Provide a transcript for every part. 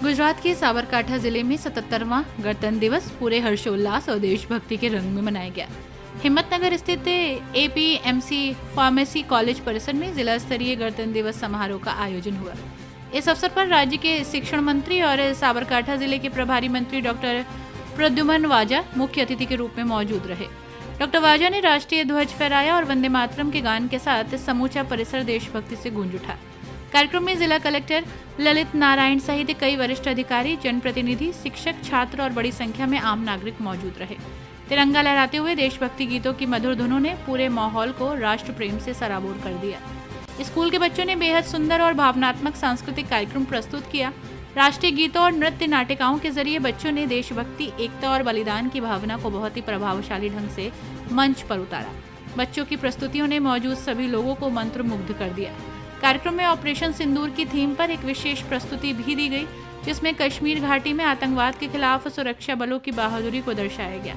गुजरात के साबरकांठा जिले में 77वां गणतंत्र दिवस पूरे हर्षोल्लास और देशभक्ति के रंग में मनाया गया। हिम्मतनगर स्थित एपीएमसी फार्मेसी कॉलेज परिसर में जिला स्तरीय गणतंत्र दिवस समारोह का आयोजन हुआ। इस अवसर पर राज्य के शिक्षण मंत्री और साबरकांठा जिले के प्रभारी मंत्री डॉक्टर प्रद्युमन वाजा मुख्य अतिथि के रूप में मौजूद रहे। डॉक्टर वाजा ने राष्ट्रीय ध्वज फहराया और वंदे मातरम के गान के साथ समूचा परिसर देशभक्ति से गूंज उठा। कार्यक्रम में जिला कलेक्टर ललित नारायण सहित कई वरिष्ठ अधिकारी, जनप्रतिनिधि, शिक्षक, छात्र और बड़ी संख्या में आम नागरिक मौजूद रहे। तिरंगा लहराते हुए देशभक्ति गीतों की मधुर धुनों ने पूरे माहौल को राष्ट्र प्रेम से सराबोर कर दिया। स्कूल के बच्चों ने बेहद सुंदर और भावनात्मक सांस्कृतिक कार्यक्रम प्रस्तुत किया। राष्ट्रीय गीतों और नृत्य नाटिकाओं के जरिए बच्चों ने देशभक्ति, एकता और बलिदान की भावना को बहुत ही प्रभावशाली ढंग से मंच पर उतारा। बच्चों की प्रस्तुतियों ने मौजूद सभी लोगों को मंत्रमुग्ध कर दिया। कार्यक्रम में ऑपरेशन सिंदूर की थीम पर एक विशेष प्रस्तुति भी दी गई, जिसमें कश्मीर घाटी में आतंकवाद के खिलाफ सुरक्षा बलों की बहादुरी को दर्शाया गया।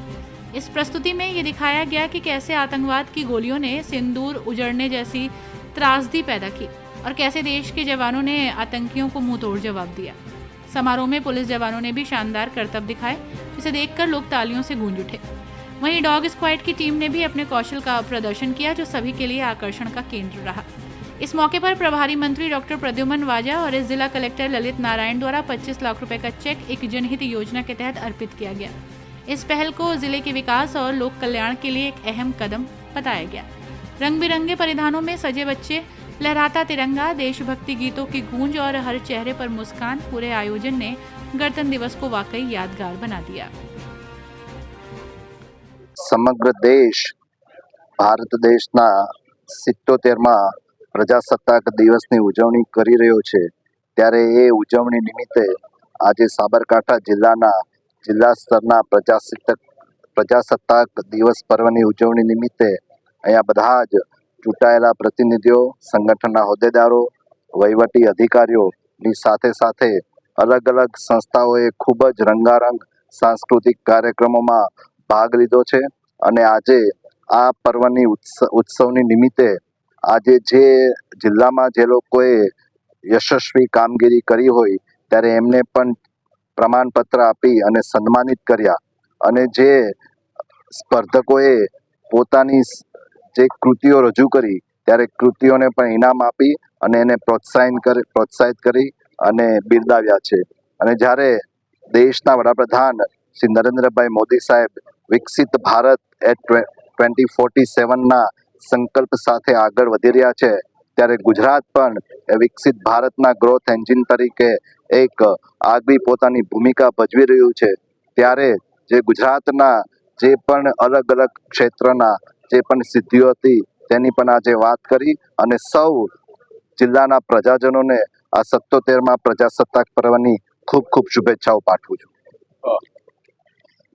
इस प्रस्तुति में ये दिखाया गया कि कैसे आतंकवाद की गोलियों ने सिंदूर उजड़ने जैसी त्रासदी पैदा की और कैसे देश के जवानों ने आतंकियों को मुंहतोड़ जवाब दिया। समारोह में पुलिस जवानों ने भी शानदार करतब दिखाए, जिसे देखकर लोग तालियों से गूंज उठे। वहीं डॉग स्क्वाड की टीम ने भी अपने कौशल का प्रदर्शन किया, जो सभी के लिए आकर्षण का केंद्र रहा। इस मौके पर प्रभारी मंत्री डॉक्टर प्रद्युमन वाजा और जिला कलेक्टर ललित नारायण द्वारा 25 लाख रुपए का चेक एक जनहित योजना के तहत अर्पित किया गया। इस पहल को जिले के विकास और लोक कल्याण के लिए एक अहम कदम बताया गया। रंग बिरंगे परिधानों में सजे बच्चे, लहराता तिरंगा, देशभक्ति गीतों की गूंज और हर चेहरे पर मुस्कान, पूरे आयोजन ने गणतंत्र दिवस को वाकई यादगार बना दिया। समग्र देश भारत देशना 77मा પ્રજાસત્તાક દિવસની ઉજવણી કરી રહ્યો છે, ત્યારે એ ઉજવણી નિમિત્તે આજે સાબરકાંઠા જિલ્લાના જિલ્લા સ્તરના પ્રજાસત્તાક દિવસ પર્વની ઉજવણી નિમિત્તે અહીંયા બધા જ ચૂંટાયેલા પ્રતિનિધિઓ, સંગઠનના હોદ્દેદારો, વહીવટી અધિકારીઓની સાથે સાથે અલગ અલગ સંસ્થાઓએ ખૂબ જ રંગારંગ સાંસ્કૃતિક કાર્યક્રમોમાં ભાગ લીધો છે અને આજે આ પર્વની ઉત્સવની નિમિત્તે આજે જે જિલ્લામાં જે લોકોએ યશસ્વી કામગીરી કરી હોય ત્યારે એમને પણ પ્રમાણપત્ર આપી અને સન્માનિત કર્યા અને જે સ્પર્ધકોએ પોતાની જે કૃતિઓ રજૂ કરી ત્યારે કૃતિઓને પણ ઇનામ આપી અને એને પ્રોત્સાહિત કરી અને બિરદાવ્યા છે। અને જ્યારે દેશના વડાપ્રધાન શ્રી નરેન્દ્રભાઈ મોદી સાહેબ વિકસિત ભારત એટ 2047ના સંકલ્પ સાથે આગળ વધી રહ્યા છે, ત્યારે ગુજરાત પણ વિકસિત ભારતના ગ્રોથ એન્જિન તરીકે એક આગવી પોતાની ભૂમિકા ભજવી રહ્યું છે। ત્યારે જે ગુજરાતના જે પણ અલગ અલગ ક્ષેત્રના જે પણ સિદ્ધિઓ હતી તેની પણ આજે વાત કરી અને સૌ જિલ્લાના પ્રજાજનોને આ 77મા પ્રજાસત્તાક પર્વની ખૂબ ખૂબ શુભેચ્છાઓ પાઠવું છું।